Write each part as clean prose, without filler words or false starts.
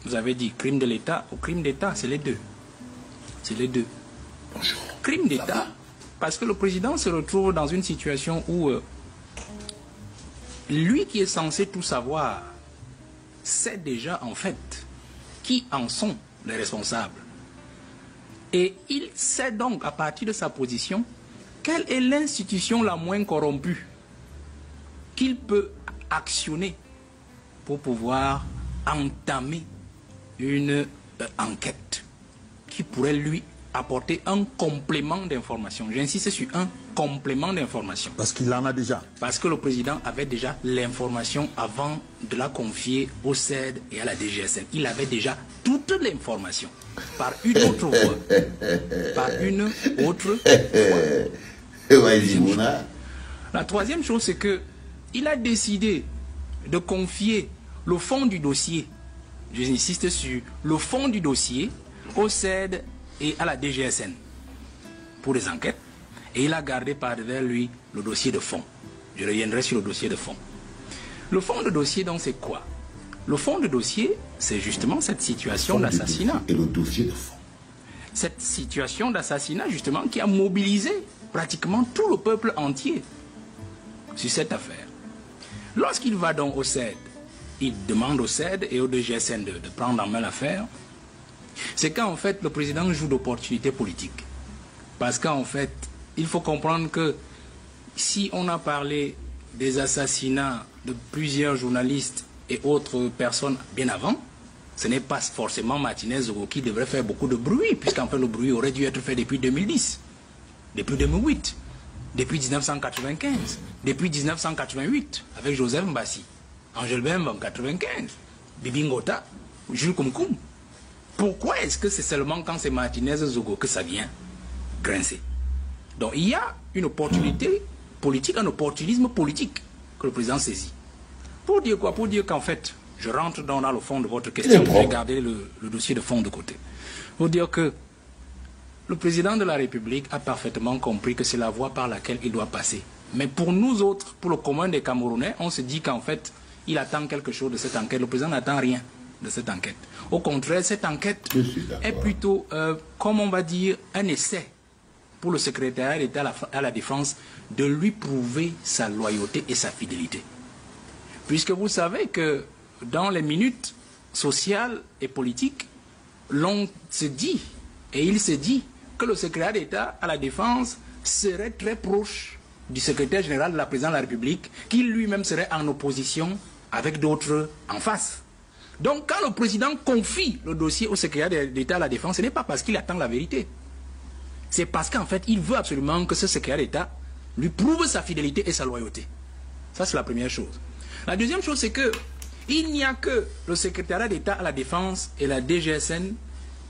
vous avez dit crime de l'État ou crime d'État, c'est les deux. C'est les deux. Bonjour. Crime d'État, parce que le président se retrouve dans une situation où lui qui est censé tout savoir sait déjà en fait qui en sont les responsables. Et il sait donc à partir de sa position quelle est l'institution la moins corrompue qu'il peut actionner pour pouvoir entamer une enquête qui pourrait lui apporter un complément d'information. J'insiste sur un complément d'information. Parce qu'il en a déjà. Parce que le président avait déjà l'information avant de la confier au CED et à la DGSN. Il avait déjà toute l'information par une autre voie. Par une autre voie. La troisième chose, c'est que il a décidé de confier le fond du dossier, j'insiste sur le fond du dossier, au CED et à la DGSN pour les enquêtes, et il a gardé par-devers lui le dossier de fond. Je reviendrai sur le dossier de fond. Le fond de dossier, donc, c'est quoi? Le fond de dossier, c'est justement cette situation d'assassinat. Et le dossier de fond. Cette situation d'assassinat, justement, qui a mobilisé pratiquement tout le peuple entier sur cette affaire. Lorsqu'il va donc au CED, il demande au CED et au DGSN de prendre en main l'affaire. C'est qu'en fait, le président joue d'opportunités politiques. Parce qu'en fait, il faut comprendre que si on a parlé des assassinats de plusieurs journalistes et autres personnes bien avant, ce n'est pas forcément Martinez Zogo qui devrait faire beaucoup de bruit, puisqu'en fait le bruit aurait dû être fait depuis 2010, depuis 2008, depuis 1995, depuis 1988, avec Joseph Mbassi, Angel Bemba en 1995, Bibi Ngota, Jules Koumkoum. Pourquoi est-ce que c'est seulement quand c'est Martinez Zogo que ça vient grincer? Donc il y a une opportunité politique, un opportunisme politique que le président saisit. Pour dire quoi? Pour dire qu'en fait, je rentre dans le fond de votre question, je vais garder le dossier de fond de côté. Pour dire que le président de la République a parfaitement compris que c'est la voie par laquelle il doit passer. Mais pour nous autres, pour le commun des Camerounais, on se dit qu'en fait, il attend quelque chose de cette enquête. Le président n'attend rien de cette enquête. Au contraire, cette enquête est plutôt, comme on va dire, un essai pour le secrétariat d'État à la Défense de lui prouver sa loyauté et sa fidélité. Puisque vous savez que dans les minutes sociales et politiques, l'on se dit, et il se dit, que le secrétaire d'État à la Défense serait très proche du secrétaire général de la présidence de la République, qui lui-même serait en opposition avec d'autres en face. Donc quand le président confie le dossier au secrétaire d'État à la Défense, ce n'est pas parce qu'il attend la vérité. C'est parce qu'en fait, il veut absolument que ce secrétaire d'État lui prouve sa fidélité et sa loyauté. Ça, c'est la première chose. La deuxième chose, c'est que il n'y a que le secrétariat d'État à la Défense et la DGSN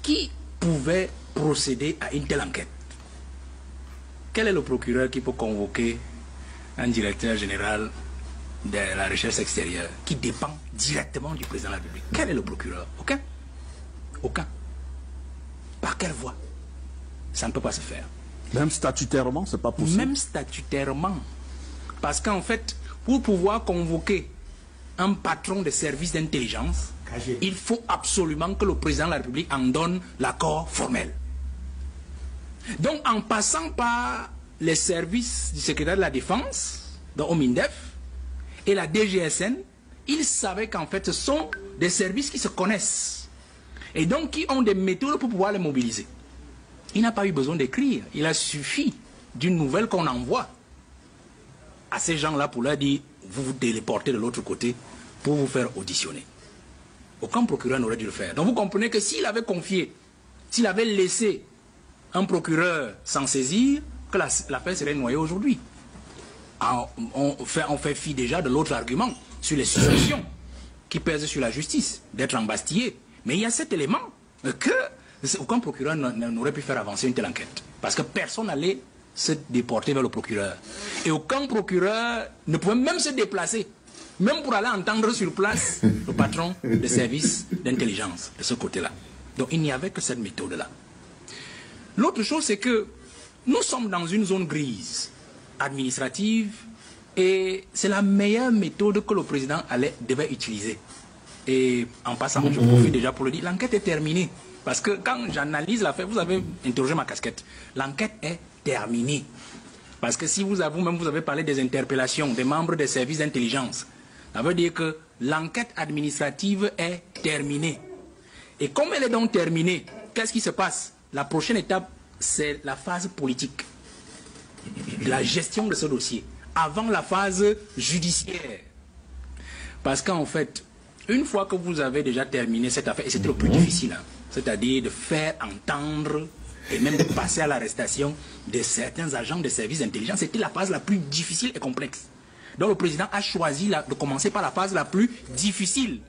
qui pouvaient procéder à une telle enquête. Quel est le procureur qui peut convoquer un directeur général de la recherche extérieure qui dépend directement du président de la République? Quel est le procureur? Aucun. Aucun. Par quelle voie? Ça ne peut pas se faire. Même statutairement, c'est pas possible. Même statutairement. Parce qu'en fait, pour pouvoir convoquer un patron de service d'intelligence, il faut absolument que le président de la République en donne l'accord formel. Donc, en passant par les services du secrétaire de la Défense, donc au MINDEF, et la DGSN, il savait qu'en fait, ce sont des services qui se connaissent. Et donc, qui ont des méthodes pour pouvoir les mobiliser. Il n'a pas eu besoin d'écrire. Il a suffi d'une nouvelle qu'on envoie à ces gens-là pour leur dire, vous vous téléportez de l'autre côté pour vous faire auditionner. Aucun procureur n'aurait dû le faire. Donc vous comprenez que s'il avait confié, s'il avait laissé un procureur s'en saisir, que l'affaire serait noyée aujourd'hui. On fait fi déjà de l'autre argument sur les suspicions qui pèsent sur la justice, d'être embastillé. Mais il y a cet élément que aucun procureur n'aurait pu faire avancer une telle enquête. Parce que personne n'allait se déporter vers le procureur. Et aucun procureur ne pouvait même se déplacer, même pour aller entendre sur place le patron des services d'intelligence de ce côté-là. Donc il n'y avait que cette méthode-là. L'autre chose, c'est que nous sommes dans une zone grise administrative et c'est la meilleure méthode que le président devait utiliser. Et en passant, je profite déjà pour le dire, l'enquête est terminée. Parce que quand j'analyse l'affaire, vous avez interrogé ma casquette. L'enquête est terminée. Parce que si vous avez parlé des interpellations des membres des services d'intelligence, ça veut dire que l'enquête administrative est terminée. Et comme elle est donc terminée, qu'est-ce qui se passe? La prochaine étape, c'est la phase politique. La gestion de ce dossier. Avant la phase judiciaire. Parce qu'en fait, une fois que vous avez déjà terminé cette affaire, et c'était le plus difficile, hein, c'est-à-dire de faire entendre et même de passer à l'arrestation de certains agents des services d'intelligence, c'était la phase la plus difficile et complexe. Donc le président a choisi de commencer par la phase la plus difficile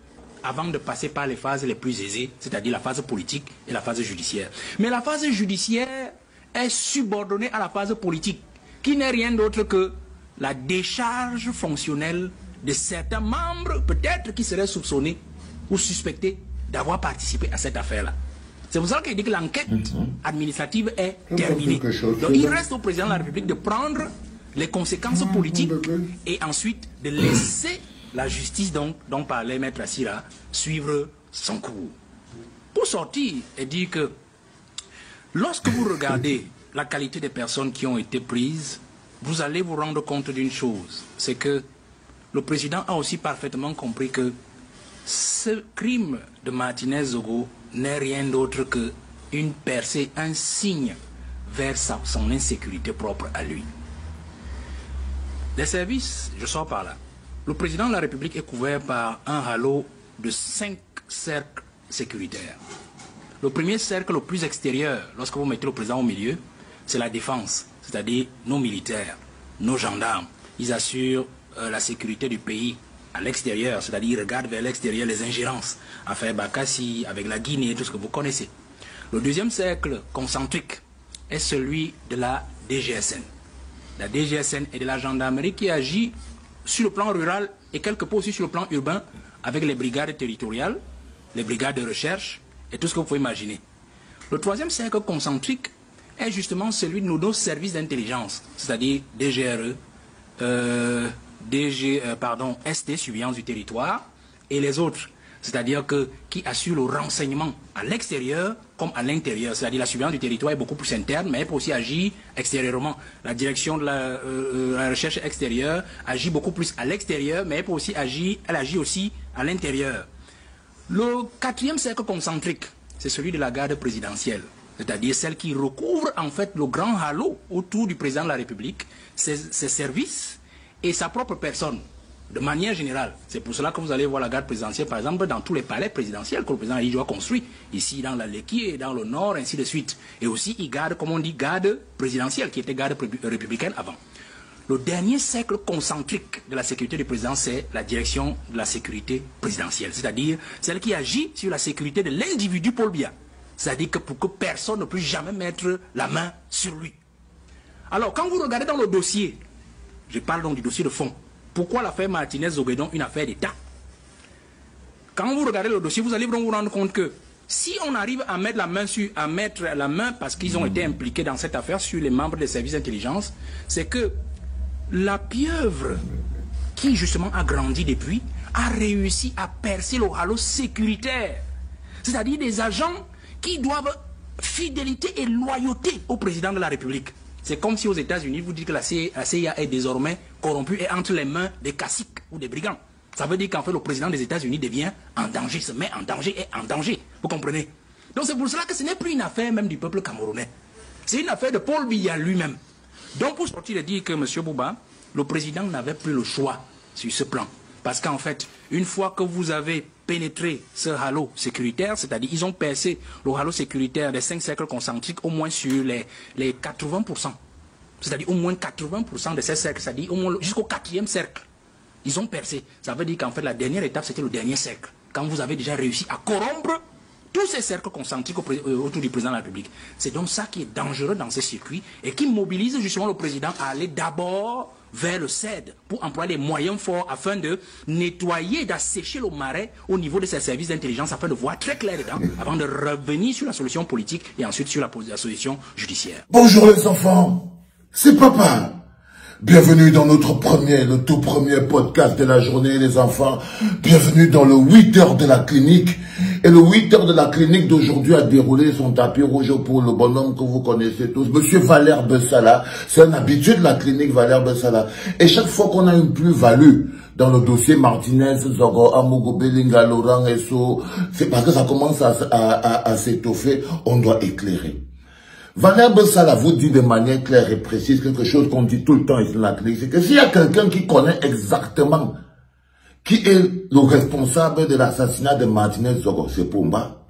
avant de passer par les phases les plus aisées, c'est-à-dire la phase politique et la phase judiciaire. Mais la phase judiciaire est subordonnée à la phase politique, qui n'est rien d'autre que la décharge fonctionnelle de certains membres, peut-être qui seraient soupçonnés ou suspectés d'avoir participé à cette affaire-là. C'est pour ça qu'il dit que l'enquête administrative est terminée. Donc il reste au président de la République de prendre les conséquences politiques et ensuite de laisser la justice dont parlait Maître Assira suivre son cours. Pour sortir et dire que lorsque vous regardez la qualité des personnes qui ont été prises, vous allez vous rendre compte d'une chose, c'est que le président a aussi parfaitement compris que ce crime de Martinez Zogo n'est rien d'autre qu'une percée, un signe vers son insécurité propre à lui. Les services, je sors par là. Le président de la République est couvert par un halo de 5 cercles sécuritaires. Le premier cercle, le plus extérieur, lorsque vous mettez le président au milieu, c'est la défense, c'est-à-dire nos militaires, nos gendarmes. Ils assurent la sécurité du pays à l'extérieur, c'est-à-dire ils regardent vers l'extérieur les ingérences, affaire Bakassi, avec la Guinée, tout ce que vous connaissez. Le deuxième cercle concentrique est celui de la DGSN. La DGSN est de la gendarmerie qui agit sur le plan rural et quelque peu aussi sur le plan urbain avec les brigades territoriales, les brigades de recherche et tout ce que vous pouvez imaginer. Le troisième cercle concentrique est justement celui de nos services d'intelligence, c'est-à-dire DGRE, ST, surveillance du territoire, et les autres, c'est-à-dire qui assurent le renseignement à l'extérieur comme à l'intérieur. C'est-à-dire la surveillance du territoire est beaucoup plus interne, mais elle peut aussi agir extérieurement. La direction de la recherche extérieure agit beaucoup plus à l'extérieur, mais elle peut aussi agit aussi à l'intérieur. Le quatrième cercle concentrique, c'est celui de la garde présidentielle, c'est-à-dire celle qui recouvre en fait le grand halo autour du président de la République, ses services et sa propre personne, de manière générale. C'est pour cela que vous allez voir la garde présidentielle, par exemple, dans tous les palais présidentiels que le président a construit, ici dans la Léki et dans le Nord, ainsi de suite. Et aussi, il garde, comme on dit, garde présidentielle, qui était garde républicaine avant. Le dernier cercle concentrique de la sécurité du président, c'est la direction de la sécurité présidentielle, c'est-à-dire celle qui agit sur la sécurité de l'individu Paul Biya. C'est-à-dire que pour que personne ne puisse jamais mettre la main sur lui. Alors, quand vous regardez dans le dossier, je parle donc du dossier de fond, pourquoi l'affaire Martinez-Zogo est donc une affaire d'État? Quand vous regardez le dossier, vous allez vous rendre compte que si on arrive à mettre la main parce qu'ils ont été impliqués dans cette affaire sur les membres des services d'intelligence, c'est que la pieuvre qui justement a grandi depuis a réussi à percer le halo sécuritaire. C'est-à-dire des agents qui doivent fidélité et loyauté au président de la République. C'est comme si aux États-Unis, vous dites que la CIA est désormais corrompue et entre les mains des caciques ou des brigands. Ça veut dire qu'en fait, le président des États-Unis devient en danger, se met en danger et en danger. Vous comprenez? Donc c'est pour cela que ce n'est plus une affaire même du peuple camerounais. C'est une affaire de Paul Biya lui-même. Donc pour sortir de dire que M. Bouba, le président n'avait plus le choix sur ce plan. Parce qu'en fait, une fois que vous avez pénétré ce halo sécuritaire, c'est-à-dire ils ont percé le halo sécuritaire des 5 cercles concentriques au moins sur les 80%. C'est-à-dire au moins 80% de ces cercles, c'est-à-dire au moins jusqu'au 4e cercle. Ils ont percé. Ça veut dire qu'en fait la dernière étape c'était le dernier cercle. Quand vous avez déjà réussi à corrompre tous ces cercles concentriques autour du président de la République. C'est donc ça qui est dangereux dans ce circuit et qui mobilise justement le président à aller d'abord vers le CED pour employer des moyens forts afin de nettoyer, d'assécher le marais au niveau de ses services d'intelligence afin de voir très clair dedans avant de revenir sur la solution politique et ensuite sur la solution judiciaire. Bonjour les enfants, c'est papa. Bienvenue dans notre le tout premier podcast de la journée, les enfants. Bienvenue dans le 8h de la clinique. Et le 8h de la clinique d'aujourd'hui a déroulé son tapis rouge pour le bonhomme que vous connaissez tous, Monsieur Valère Bessala. C'est un habitué de la clinique, Valère Bessala. Et chaque fois qu'on a une plus-value dans le dossier Martinez, Zogo, Amogo, Belinga, Laurent, Esso, c'est parce que ça commence à s'étoffer, on doit éclairer. Valère Bessala vous dit de manière claire et précise quelque chose qu'on dit tout le temps ici dans la clinique, c'est que s'il y a quelqu'un qui connaît exactement qui est le responsable de l'assassinat de Martinez Zogo, c'est Pomba.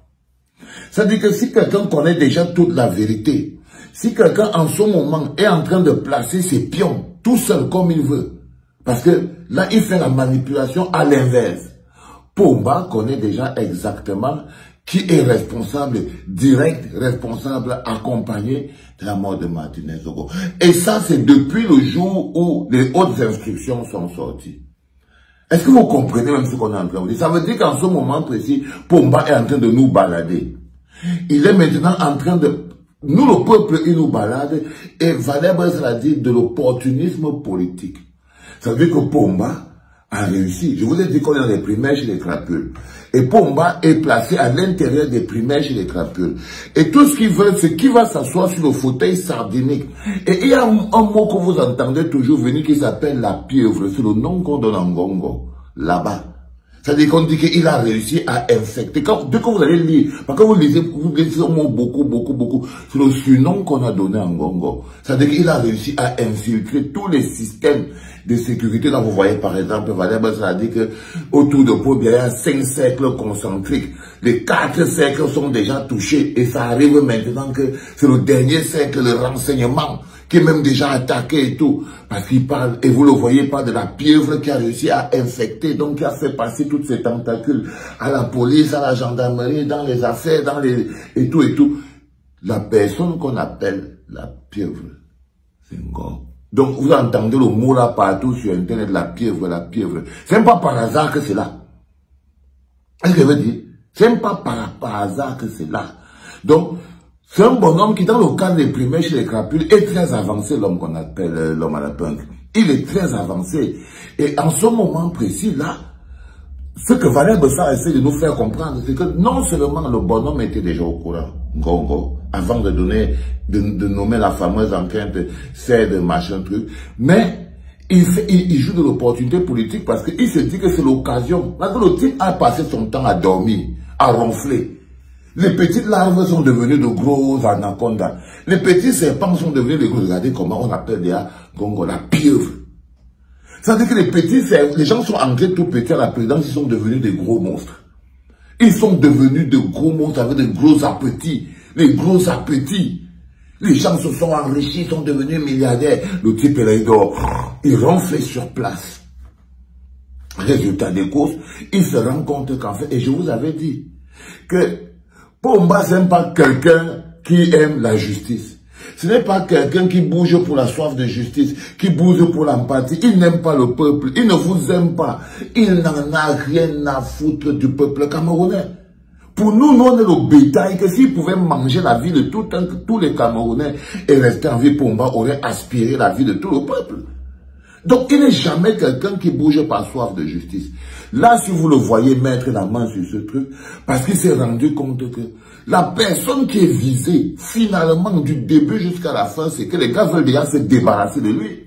C'est-à-dire que si quelqu'un connaît déjà toute la vérité, si quelqu'un en ce moment est en train de placer ses pions tout seul comme il veut, parce que là il fait la manipulation à l'inverse, Pomba connaît déjà exactement qui est responsable, direct, responsable, accompagné de la mort de Martinez Zogo. Et ça, c'est depuis le jour où les hautes instructions sont sorties. Est-ce que vous comprenez même ce qu'on est en train de dire? Ça veut dire qu'en ce moment précis, Pomba est en train de nous balader. Il est maintenant en train de... Nous, le peuple, il nous balade. Et Valère Bessala dit de l'opportunisme politique. Ça veut dire que Pomba a réussi. Je vous ai dit qu'on est dans les primaires chez les crapules. Et Pomba est placé à l'intérieur des primaires chez les crapules. Et tout ce qu'ils veulent, c'est qu'il va s'asseoir sur le fauteuil sardinique. Et il y a un mot que vous entendez toujours venir qui s'appelle la pieuvre. C'est le nom qu'on donne en Congo, là-bas. C'est-à-dire qu'on dit qu'il a réussi à infecter. Dès que vous allez lire, parce que vous lisez ce mot beaucoup, c'est le surnom qu'on a donné en Congo. C'est-à-dire qu'il a réussi à infiltrer tous les systèmes de sécurité. Là, vous voyez par exemple, Valère Bessala dit que autour de Pomba, il y a 5 cercles concentriques. Les 4 cercles sont déjà touchés. Et ça arrive maintenant que c'est le dernier cercle, le renseignement, qui est même déjà attaqué et tout. Parce qu'il parle, et vous le voyez pas, de la pieuvre qui a réussi à infecter, donc qui a fait passer toutes ces tentacules à la police, à la gendarmerie, dans les affaires, dans les... et tout. La personne qu'on appelle la pieuvre, c'est Ngo. Donc vous entendez le mot là partout sur Internet, la pieuvre. C'est même pas par hasard que c'est là. Qu'est-ce que je veux dire? C'est même pas par hasard que c'est là. Donc, c'est un bonhomme qui, dans le cadre des primaires chez les crapules, est très avancé, l'homme qu'on appelle l'homme à la punk. Il est très avancé. Et en ce moment précis, là, ce que Valère Bessala essaie de nous faire comprendre, c'est que non seulement le bonhomme était déjà au courant, Ngo, avant de nommer la fameuse enquête, c'est de machin truc, mais il joue de l'opportunité politique parce qu'il se dit que c'est l'occasion. Parce que le type a passé son temps à dormir, à ronfler. Les petites larves sont devenues de gros anacondas. Les petits serpents sont devenus de gros... Regardez comment on appelle déjà Congo, la pieuvre. Ça veut dire que les gens sont entrés tout petits à la présidence, ils sont devenus des gros monstres. Ils sont devenus de gros monstres avec de gros appétits. Les gros appétits. Les gens se sont enrichis, sont devenus milliardaires. Le type là, il dort. Il ronfle sur place. Résultat des courses, il se rend compte qu'en fait, et je vous avais dit, que Pomba, ce n'est pas quelqu'un qui aime la justice. Ce n'est pas quelqu'un qui bouge pour la soif de justice, qui bouge pour l'empathie. Il n'aime pas le peuple. Il ne vous aime pas. Il n'en a rien à foutre du peuple camerounais. Pour nous, nous, on est le bétail que s'il pouvait manger la vie de tous les Camerounais et rester en vie, Pomba aurait aspiré la vie de tout le peuple. Donc, il n'est jamais quelqu'un qui bouge par soif de justice. Là, si vous le voyez mettre la main sur ce truc, parce qu'il s'est rendu compte que la personne qui est visée, finalement, du début jusqu'à la fin, c'est que les gars veulent déjà se débarrasser de lui.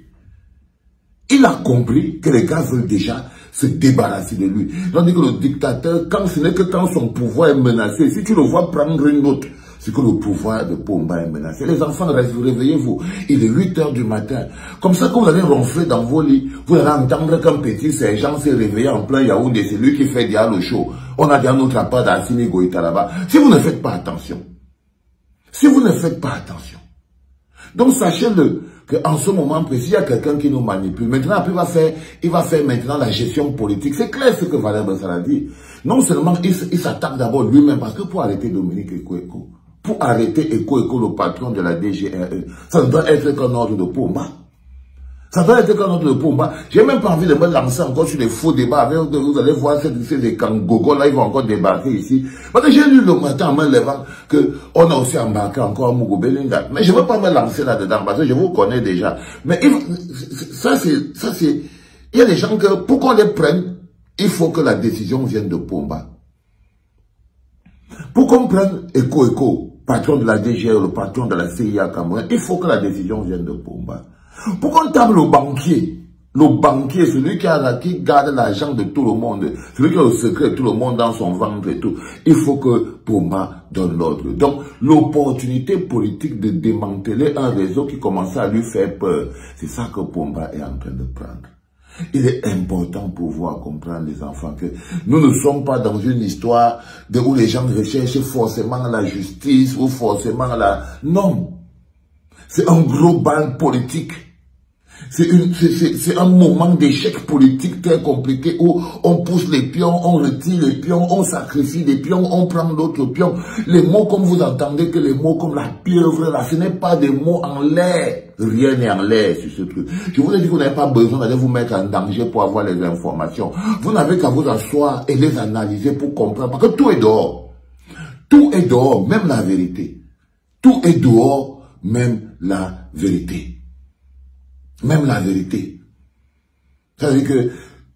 Il a compris que les gars veulent déjà se débarrasser de lui. Tandis que le dictateur, ce n'est que quand son pouvoir est menacé, si tu le vois prendre une autre, c'est que le pouvoir de Pomba est menacé. Les enfants, réveillez-vous. Il est 8 h du matin. Comme ça, quand vous allez ronfler dans vos lits, vous allez entendre qu'un petit sergent s'est réveillé en plein Yaoundé. C'est lui qui fait déjà le show. On a déjà notre appart d'Assimi Goïta là-bas. Si vous ne faites pas attention. Donc, sachez-le, qu'en ce moment précis, il y a quelqu'un qui nous manipule. Maintenant, il va faire maintenant la gestion politique. C'est clair ce que Valère Bessala dit. Non seulement il s'attaque d'abord lui-même, parce que pour arrêter Dominique Eko, pour arrêter Eko, le patron de la DGRE, ça ne doit être qu'un ordre de Pomba. Ça doit être comme notre Pomba. J'ai même pas envie de me lancer encore sur les faux débats avec vous allez voir ces Kangogo là, ils vont encore débarquer ici. Parce que j'ai lu le matin en me levant qu'on a aussi embarqué encore à Mugobelinga. Mais je ne veux pas me lancer là-dedans parce que je vous connais déjà. Mais ça c'est, il y a des gens que, pour qu'on les prenne, il faut que la décision vienne de Pomba. Pour qu'on prenne Eko, patron de la DGR, le patron de la CIA Cameroun, il faut que la décision vienne de Pomba. Pour qu'on table le banquier, celui qui garde l'argent de tout le monde, celui qui a le secret de tout le monde dans son ventre et tout, il faut que Pomba donne l'ordre. Donc, l'opportunité politique de démanteler un réseau qui commençait à lui faire peur, c'est ça que Pomba est en train de prendre. Il est important pour voir comprendre les enfants que nous ne sommes pas dans une histoire où les gens recherchent forcément la justice ou forcément la... Non. C'est un gros bal politique. C'est un moment d'échec politique très compliqué où on pousse les pions, on retire les pions, on sacrifie les pions, on prend d'autres pions. Les mots comme vous entendez que les mots comme la pieuvre, là, ce n'est pas des mots en l'air. Rien n'est en l'air sur ce truc. Je vous ai dit que vous n'avez pas besoin d'aller vous mettre en danger pour avoir les informations. Vous n'avez qu'à vous asseoir et les analyser pour comprendre. Parce que tout est dehors. Tout est dehors, même la vérité. Tout est dehors, même la vérité. Même la vérité. C'est-à-dire que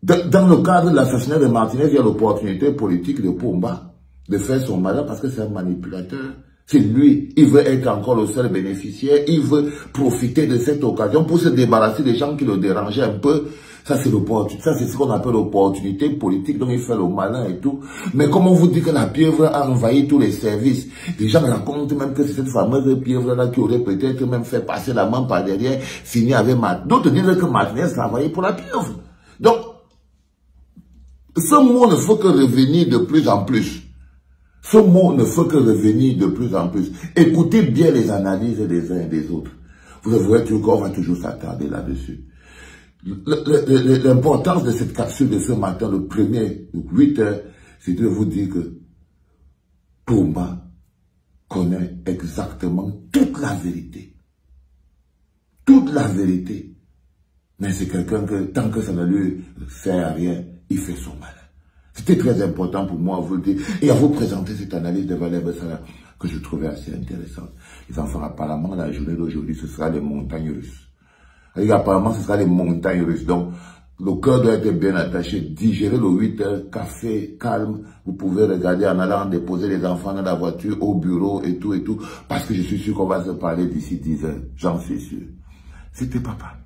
dans le cadre de l'assassinat de Martinez, il y a l'opportunité politique de Pomba de faire son malheur parce que c'est un manipulateur. C'est lui, il veut être encore le seul bénéficiaire, il veut profiter de cette occasion pour se débarrasser des gens qui le dérangeaient un peu. Ça, c'est l'opportunité, ça, c'est ce qu'on appelle l'opportunité politique, donc il fait le malin et tout. Mais comme on vous dit que la pieuvre a envahi tous les services, les gens racontent même que c'est cette fameuse pieuvre-là qui aurait peut-être même fait passer la main par derrière, fini avec Martinez. D'autres disent que Martinez travaillait pour la pieuvre. Donc, ce mot ne fait que revenir de plus en plus. Ce mot ne fait que revenir de plus en plus. Écoutez bien les analyses des uns et des autres. Vous verrez qu'on va toujours s'attarder là-dessus. L'importance de cette capsule de ce matin, le premier 8 heures, c'est de vous dire que Pomba connaît exactement toute la vérité. Toute la vérité. Mais c'est quelqu'un que, tant que ça ne lui sert à rien, il fait son malin. C'était très important pour moi à vous le dire et à vous présenter cette analyse de Valère Bessara que je trouvais assez intéressante. Les enfants, apparemment, la journée d'aujourd'hui, ce sera les montagnes russes. Et apparemment, ce sera les montagnes russes. Donc, le cœur doit être bien attaché. Digérer le 8 heures, café, calme. Vous pouvez regarder en allant déposer les enfants dans la voiture, au bureau et tout. Parce que je suis sûr qu'on va se parler d'ici 10 heures. J'en suis sûr. C'était papa.